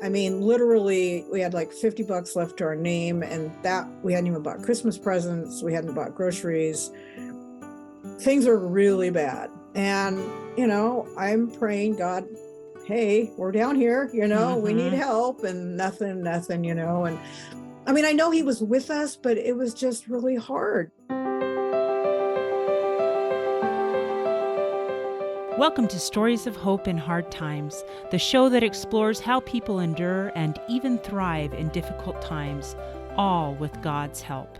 I mean, literally, we had like $50 left to our name, and that we hadn't even bought Christmas presents. We hadn't bought groceries. Things are really bad. And, I'm praying, God, hey, we're down here, we need help, and nothing, And I mean, I know he was with us, but it was just really hard. Welcome to Stories of Hope in Hard Times, the show that explores how people endure and even thrive in difficult times, all with God's help.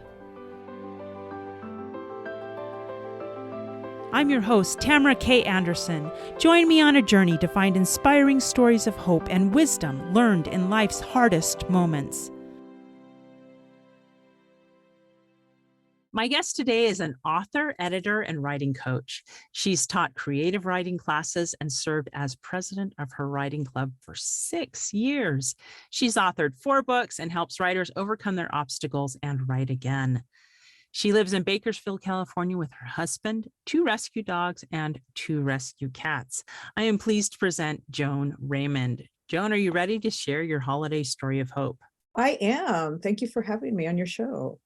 I'm your host, Tamara K. Anderson. Join me on a journey to find inspiring stories of hope and wisdom learned in life's hardest moments. My guest today is an author, editor, and writing coach. She's taught creative writing classes and served as president of her writing club for 6 years. She's authored 4 books and helps writers overcome their obstacles and write again. She lives in Bakersfield, California with her husband, 2 rescue dogs, and 2 rescue cats. I am pleased to present Joan Raymond. Joan, are you ready to share your holiday story of hope? I am. Thank you for having me on your show.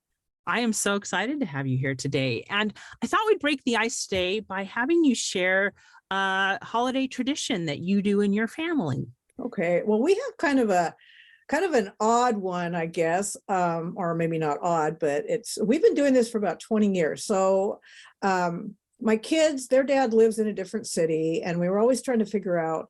I am so excited to have you here today. And I thought we'd break the ice today by having you share a holiday tradition that you do in your family. Okay. Well, we have kind of an odd one, I guess, or maybe not odd, but we've been doing this for about 20 years. So my kids, their dad lives in a different city, and we were always trying to figure out,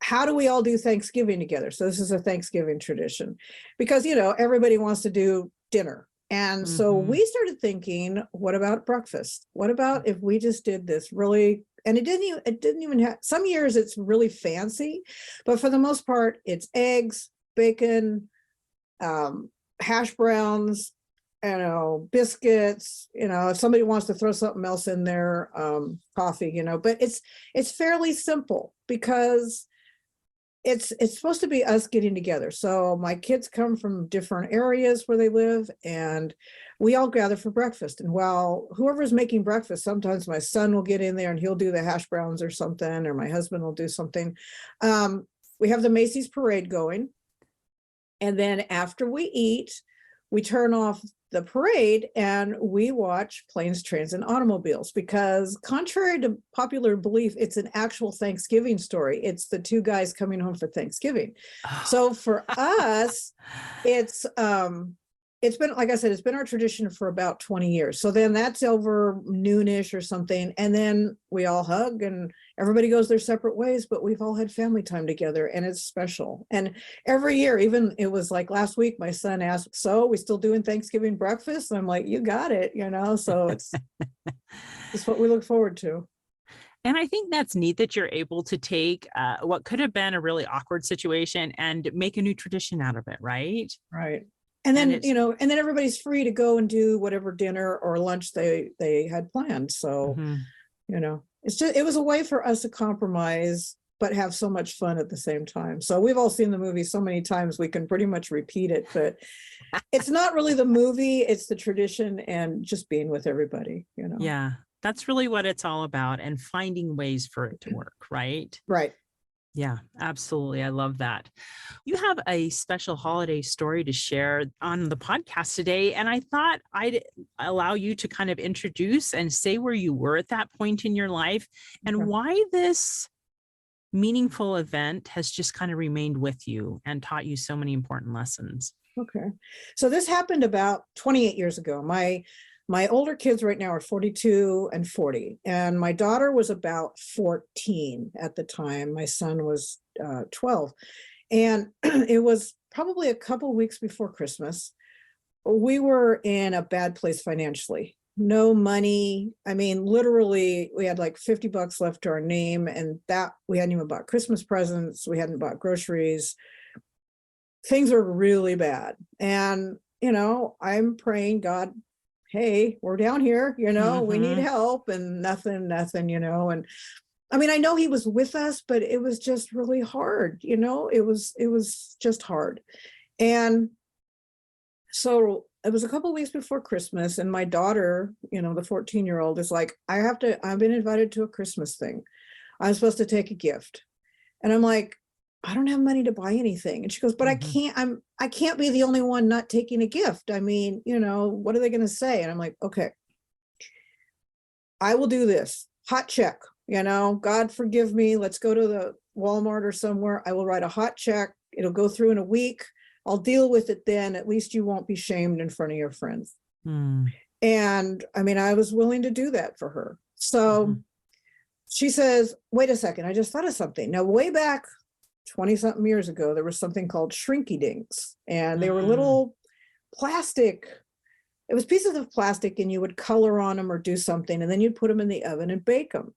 how do we all do Thanksgiving together? So this is a Thanksgiving tradition because, everybody wants to do dinner. And so we started thinking, what about breakfast? What about if we just did this really, and it didn't even have, some years it's really fancy, but for the most part, it's eggs, bacon, hash browns, biscuits, if somebody wants to throw something else in there, coffee, but it's fairly simple because it's supposed to be us getting together. So my kids come from different areas where they live, and we all gather for breakfast. And while whoever's making breakfast, sometimes my son will get in there and he'll do the hash browns or something, or my husband will do something. We have the Macy's parade going. And then after we eat, we turn off the parade and we watch Planes, Trains, and Automobiles, because contrary to popular belief, it's an actual Thanksgiving story. It's the 2 guys coming home for Thanksgiving. Oh. So for us, it's been, like I said, it's been our tradition for about 20 years. So then that's over noonish or something. And then we all hug and everybody goes their separate ways, but we've all had family time together, and it's special. And every year, even it was like last week, my son asked, so we still doing Thanksgiving breakfast? And I'm like, you got it, so it's what we look forward to. And I think that's neat that you're able to take what could have been a really awkward situation and make a new tradition out of it, right? Right. And then, and then everybody's free to go and do whatever dinner or lunch they had planned. So, it was a way for us to compromise, but have so much fun at the same time. So we've all seen the movie so many times, we can pretty much repeat it, but it's not really the movie, it's the tradition and just being with everybody, Yeah, that's really what it's all about, and finding ways for it to work, right? Right. Yeah, absolutely. I love that. You have a special holiday story to share on the podcast today, and I thought I'd allow you to kind of introduce and say where you were at that point in your life and why this meaningful event has just kind of remained with you and taught you so many important lessons. Okay. So this happened about 28 years ago. My older kids right now are 42 and 40, and my daughter was about 14 at the time. My son was 12, and it was probably a couple weeks before Christmas. We were in a bad place financially. No money. I mean, literally, we had like $50 left to our name, and that we hadn't even bought Christmas presents. We hadn't bought groceries. Things were really bad. And, I'm praying, God, hey, we're down here, we need help, and nothing, and I mean, I know he was with us, but it was just really hard, it was just hard. And so it was a couple of weeks before Christmas, and my daughter, the 14-year-old is like, I've been invited to a Christmas thing. I'm supposed to take a gift. And I'm like, I don't have money to buy anything. And she goes, but Mhm. I can't be the only one not taking a gift. I mean, what are they going to say? And I'm like, okay, I will do this. Hot check, God forgive me. Let's go to the Walmart or somewhere. I will write a hot check. It'll go through in a week. I'll deal with it then. At least you won't be shamed in front of your friends. Mm. And I mean, I was willing to do that for her. So Mhm. she says, wait a second, I just thought of something. Now, way back 20 something years ago, there was something called shrinky dinks, and they were Mm. little plastic. It was pieces of plastic, and you would color on them or do something, and then you'd put them in the oven and bake them.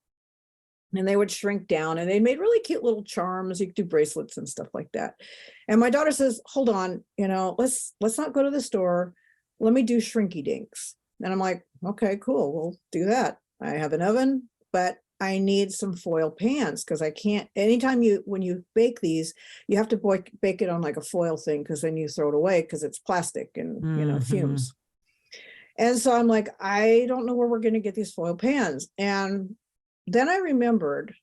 And they would shrink down, and they made really cute little charms. You could do bracelets and stuff like that. And my daughter says, hold on, let's not go to the store. Let me do shrinky dinks. And I'm like, okay, cool, we'll do that. I have an oven, but I need some foil pans because I can't, anytime when you bake these, you have to bake it on like a foil thing because then you throw it away because it's plastic and, Mhm. fumes. And so I'm like, I don't know where we're going to get these foil pans. And then I remembered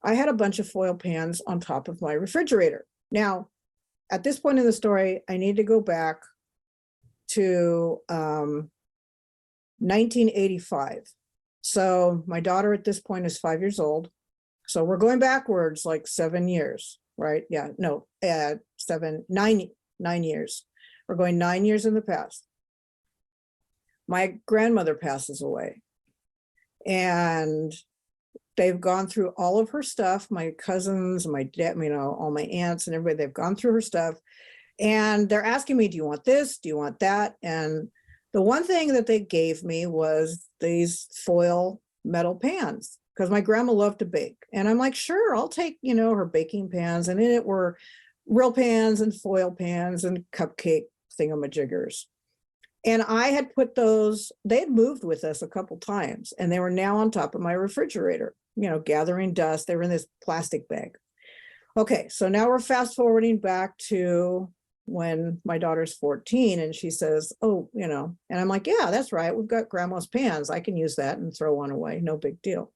I had a bunch of foil pans on top of my refrigerator. Now, at this point in the story, I need to go back to 1985. So my daughter at this point is 5 years old. So we're going backwards like 7 years, right? Yeah, no, 9 years. We're going 9 years in the past. My grandmother passes away, and they've gone through all of her stuff. My cousins, my dad, all my aunts and everybody, they've gone through her stuff. And they're asking me, do you want this? Do you want that? And the one thing that they gave me was these foil metal pans because my grandma loved to bake. And I'm like, sure, I'll take, her baking pans. And in it were real pans and foil pans and cupcake thingamajiggers. And I had put those, they had moved with us a couple times, and they were now on top of my refrigerator, gathering dust. They were in this plastic bag. Okay, so now we're fast forwarding back to when my daughter's 14, and she says, oh, and I'm like, yeah, that's right. We've got grandma's pans. I can use that and throw one away. No big deal.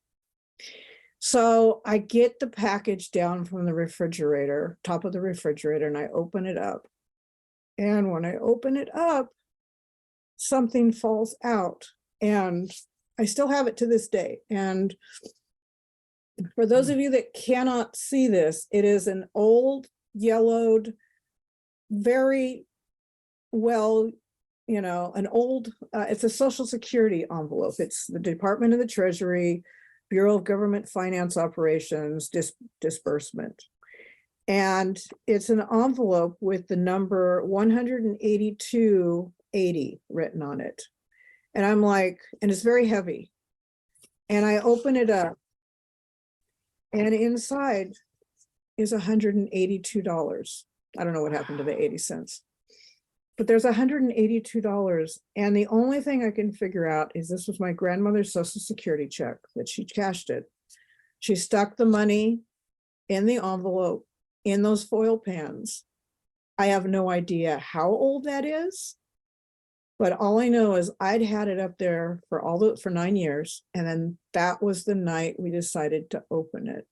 So I get the package down from the refrigerator, top of the refrigerator, and I open it up. And when I open it up, something falls out, and I still have it to this day. And for those of you that cannot see this, it is an old yellowed, very well, an old, it's a Social Security envelope. It's the Department of the Treasury, Bureau of Government Finance Operations, disbursement. And it's an envelope with the number 18280 written on it. And I'm like, and it's very heavy. And I open it up, and inside is $182. I don't know what happened to the 80 cents, but there's $182. And the only thing I can figure out is this was my grandmother's Social Security check that she cashed it. She stuck the money in the envelope in those foil pans. I have no idea how old that is, but all I know is I'd had it up there for 9 years. And then that was the night we decided to open it.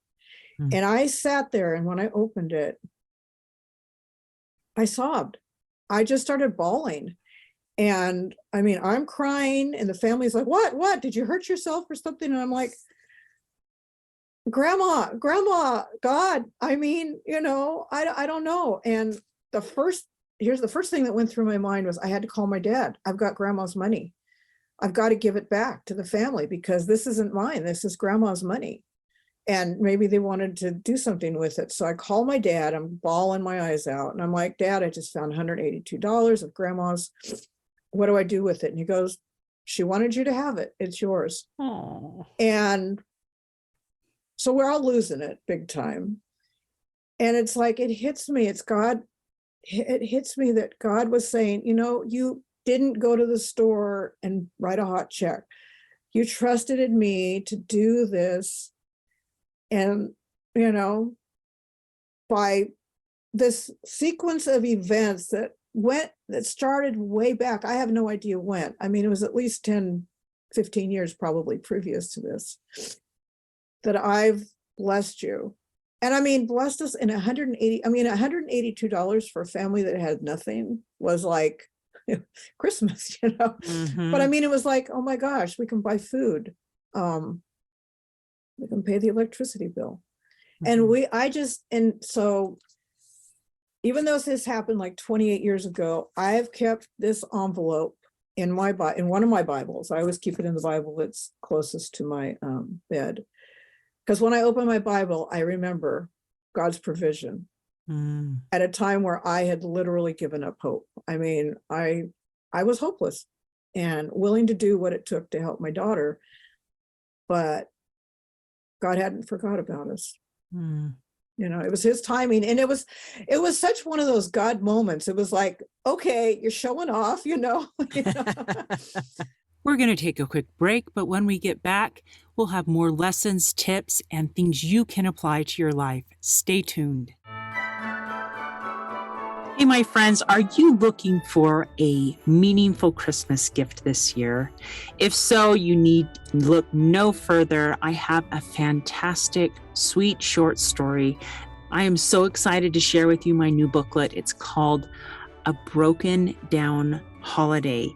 Mm. And I sat there, and when I opened it, I sobbed. I just started bawling. And I mean, I'm crying, and the family's like, what? Did you hurt yourself or something? And I'm like, Grandma, God, I mean, I don't know. And here's the first thing that went through my mind was I had to call my dad. I've got grandma's money. I've got to give it back to the family because this isn't mine. This is grandma's money. And maybe they wanted to do something with it. So I call my dad, I'm bawling my eyes out. And I'm like, Dad, I just found $182 of grandma's. What do I do with it? And he goes, she wanted you to have it. It's yours. Oh. And so we're all losing it big time. And it's like, it hits me. It's God. It hits me that God was saying, you didn't go to the store and write a hot check. You trusted in me to do this. And, by this sequence of events that started way back, I have no idea when. I mean, it was at least 10, 15 years probably previous to this, that I've blessed you And I mean, blessed us in 180, I mean, $182 for a family that had nothing was like Christmas, you know? But I Mhm. mean, it was like, oh my gosh, we can buy food. We can pay the electricity bill. And Mhm. and so even though this happened like 28 years ago, I've kept this envelope in in one of my Bibles. I always keep it in the Bible that's closest to my bed. Because when I open my Bible, I remember God's provision Mm. at a time where I had literally given up hope. I mean, I was hopeless and willing to do what it took to help my daughter, but God hadn't forgot about us. Mm. You know, it was his timing. And it was such one of those God moments. It was like, okay, you're showing off, you know. You know? We're going to take a quick break, but when we get back, we'll have more lessons, tips, and things you can apply to your life. Stay tuned. Hey, my friends, are you looking for a meaningful Christmas gift this year? If so, you need look no further. I have a fantastic, sweet short story. I am so excited to share with you my new booklet. It's called A Broken Down Holiday.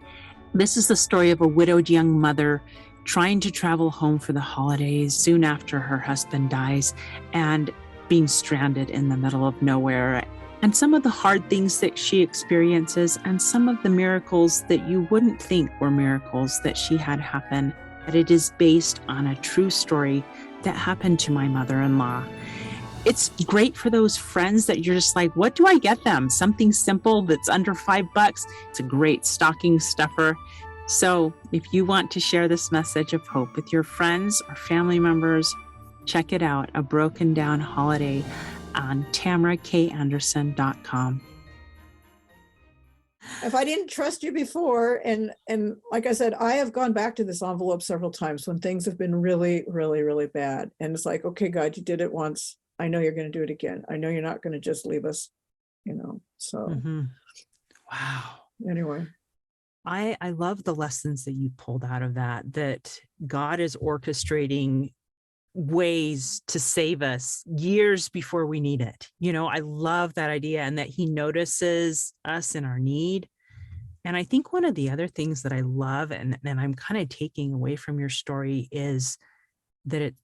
This is the story of a widowed young mother trying to travel home for the holidays soon after her husband dies and being stranded in the middle of nowhere. And some of the hard things that she experiences and some of the miracles that you wouldn't think were miracles that she had happen. But it is based on a true story that happened to my mother-in-law. It's great for those friends that you're just like, what do I get them? Something simple that's under $5. It's a great stocking stuffer. So if you want to share this message of hope with your friends or family members, check it out, A Broken Down Holiday on tamarakanderson.com. If I didn't trust you before, and like I said, I have gone back to this envelope several times when things have been really, really, really bad. And it's like, okay, God, you did it once. I know you're going to do it again. I know you're not going to just leave us, you know. So Mm-hmm. Wow. anyway. I love the lessons that you pulled out of that God is orchestrating ways to save us years before we need it. You know, I love that idea, and that he notices us in our need. And I think one of the other things that I love and I'm kind of taking away from your story is that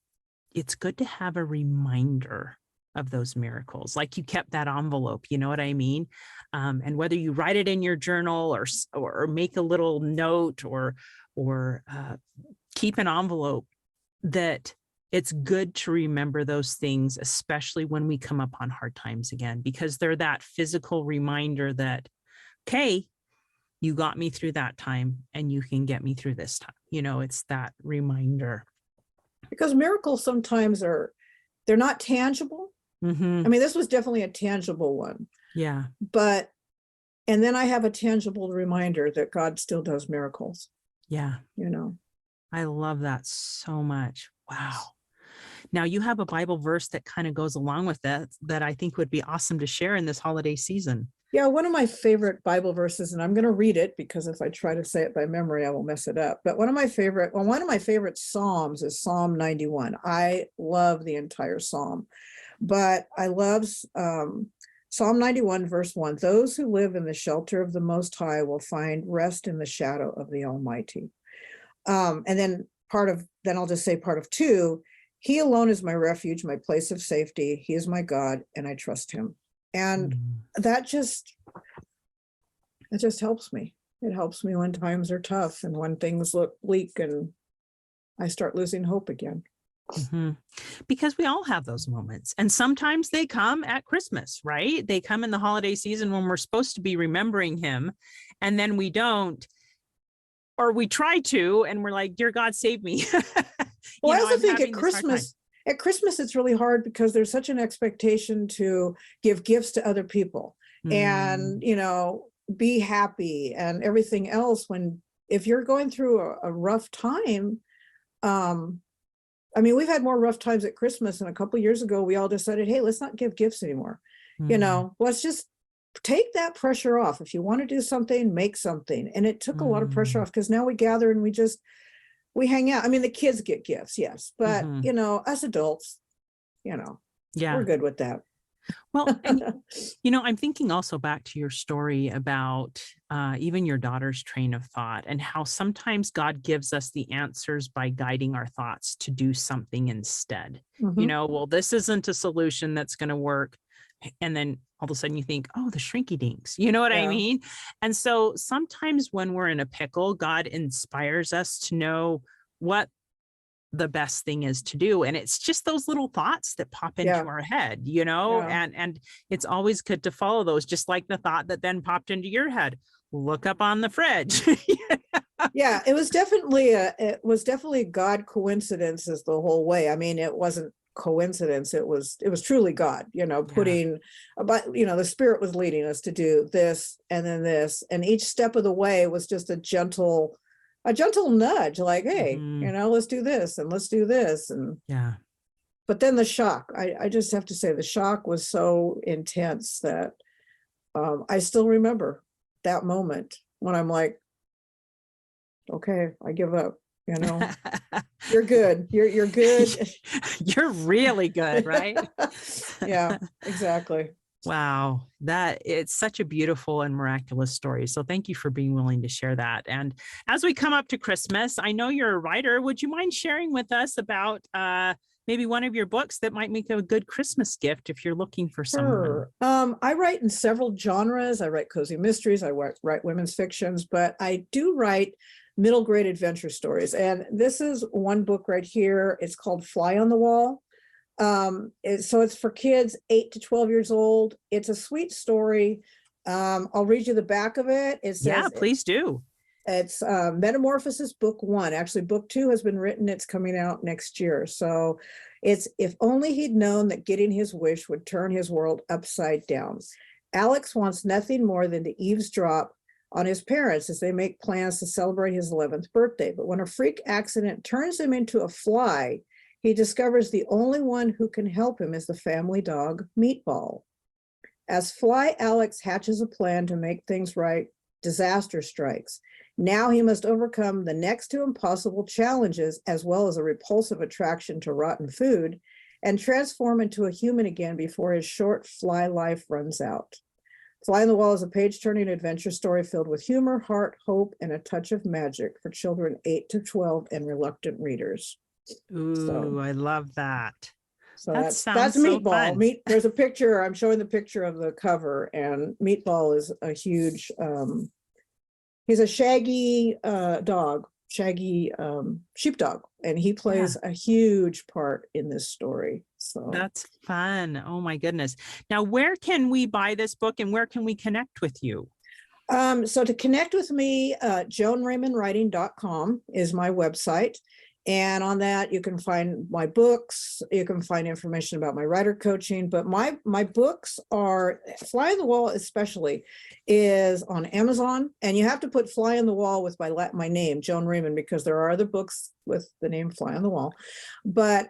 it's good to have a reminder of those miracles. Like you kept that envelope, you know what I mean? And whether you write it in your journal or make a little note or keep an envelope, that it's good to remember those things, especially when we come upon hard times again, because they're that physical reminder that, okay, you got me through that time and you can get me through this time. You know, it's that reminder. Because miracles sometimes they're not tangible. Mm-hmm. I mean, this was definitely a tangible one. Yeah. And then I have a tangible reminder that God still does miracles. Yeah. You know. I love that so much. Wow. Now you have a Bible verse that kind of goes along with that I think would be awesome to share in this holiday season. Yeah, one of my favorite Bible verses, and I'm going to read it because if I try to say it by memory, I will mess it up. But one of my favorite Psalms is Psalm 91. I love the entire Psalm, but I love Psalm 91, verse 1. Those who live in the shelter of the Most High will find rest in the shadow of the Almighty. And then I'll just say part of 2. He alone is my refuge, my place of safety. He is my God, and I trust him. And that just helps me. It helps me when times are tough and when things look bleak and I start losing hope again. Mm-hmm. Because we all have those moments, and sometimes they come at Christmas, right? They come in the holiday season when we're supposed to be remembering him, and then we don't, or we try to, and we're like, "Dear God, save me." Well, I also think at Christmas, it's really hard because there's such an expectation to give gifts to other people and, you know, be happy and everything else. If you're going through a rough time, I mean, we've had more rough times at Christmas, and a couple of years ago, we all decided, hey, let's not give gifts anymore. You know, let's just take that pressure off. If you want to do something, make something. And it took a lot of pressure off because now we gather and we hang out. I mean, the kids get gifts, yes, but you know, us adults, you know. Yeah. We're good with that. Well, and I'm thinking also back to your story about even your daughter's train of thought and how sometimes God gives us the answers by guiding our thoughts to do something instead. Mhm. Well, this isn't a solution that's going to work. And then all of a sudden you think, oh, the shrinky dinks, you know what I Yeah. mean? And so sometimes when we're in a pickle, God inspires us to know what the best thing is to do. And it's just those little thoughts that pop into Yeah. our head, Yeah. and it's always good to follow those, just like the thought that then popped into your head. Look up on the fridge. Yeah, it was definitely God coincidences the whole way. I mean, it wasn't coincidence. It was truly God, putting about, the Spirit was leading us to do this and then this. And each step of the way was just a gentle nudge, like, hey, Mhm. let's do this and let's do this. And Yeah. but then the shock, I just have to say the shock was so intense that I still remember that moment when I'm like, okay, I give up, you're good. You're good. You're really good, right? Yeah, exactly. Wow, that it's such a beautiful and miraculous story. So thank you for being willing to share that. And as we come up to Christmas, I know you're a writer. Would you mind sharing with us about maybe one of your books that might make a good Christmas gift if you're looking for someone? Sure. I write in several genres. I write cozy mysteries, I write women's fictions, but I do write middle grade adventure stories. And this is one book right here. It's called Fly on the Wall. So it's for kids 8 to 12 years old. It's a sweet story. I'll read you the back of it. It Yeah, says please do. it's Metamorphosis Book 1. Actually, Book 2 has been written. It's coming out next year. So it's if only he'd known that getting his wish would turn his world upside down. Alex wants nothing more than to eavesdrop on his parents as they make plans to celebrate his 11th birthday. But when a freak accident turns him into a fly, he discovers the only one who can help him is the family dog, Meatball. As Fly Alex hatches a plan to make things right, disaster strikes. Now he must overcome the next to impossible challenges, as well as a repulsive attraction to rotten food, and transform into a human again before his short fly life runs out. Fly on the Wall is a page-turning adventure story filled with humor, heart, hope, and a touch of magic for children 8 to 12 and reluctant readers. Ooh, I love that. So That that's sounds so Meatball. fun. There's a picture. I'm showing the picture of the cover, and Meatball is a huge. He's a shaggy sheepdog, and he plays a huge part in this story. So That's fun. Oh my goodness. Now, where can we buy this book and where can we connect with you? So to connect with me, joanraymondwriting.com is my website. And on that, you can find my books. You can find information about my writer coaching. But my books are Fly on the Wall, especially, is on Amazon. And you have to put Fly on the Wall with my name, Joan Raymond, because there are other books with the name Fly on the Wall. But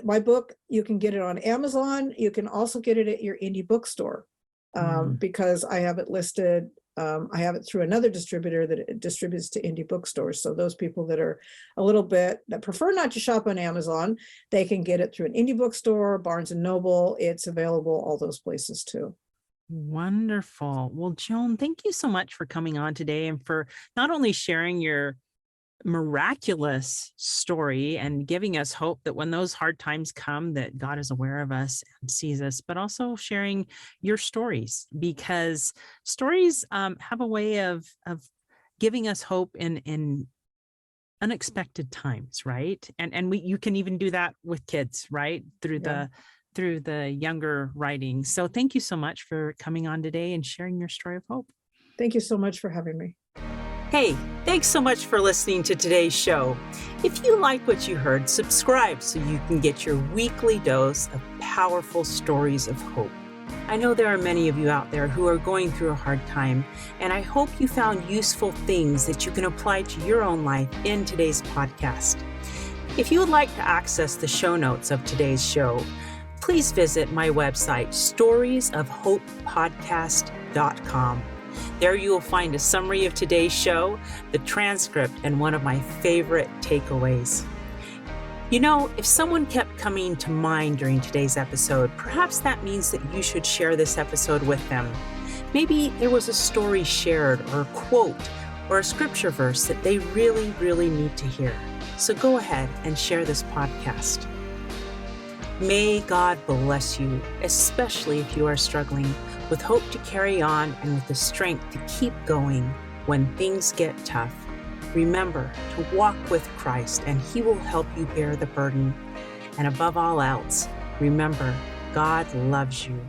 my book, you can get it on Amazon. You can also get it at your indie bookstore, because I have it listed. I have it through another distributor that it distributes to indie bookstores. So those people that are that prefer not to shop on Amazon, they can get it through an indie bookstore, Barnes and Noble. It's available all those places too. Wonderful. Well, Joan, thank you so much for coming on today and for not only sharing your miraculous story and giving us hope that when those hard times come that God is aware of us and sees us, but also sharing your stories, because stories have a way of giving us hope in unexpected times, right? And you can even do that with kids, right? Through the younger writing. So thank you so much for coming on today and sharing your story of hope. Thank you so much for having me. Hey, thanks so much for listening to today's show. If you like what you heard, subscribe so you can get your weekly dose of powerful stories of hope. I know there are many of you out there who are going through a hard time, and I hope you found useful things that you can apply to your own life in today's podcast. If you would like to access the show notes of today's show, please visit my website, storiesofhopepodcast.com. There you will find a summary of today's show, the transcript, and one of my favorite takeaways. You know, if someone kept coming to mind during today's episode, perhaps that means that you should share this episode with them. Maybe there was a story shared or a quote or a scripture verse that they really, really need to hear. So go ahead and share this podcast. May God bless you, especially if you are struggling, with hope to carry on and with the strength to keep going when things get tough. Remember to walk with Christ, and He will help you bear the burden. And above all else, remember, God loves you.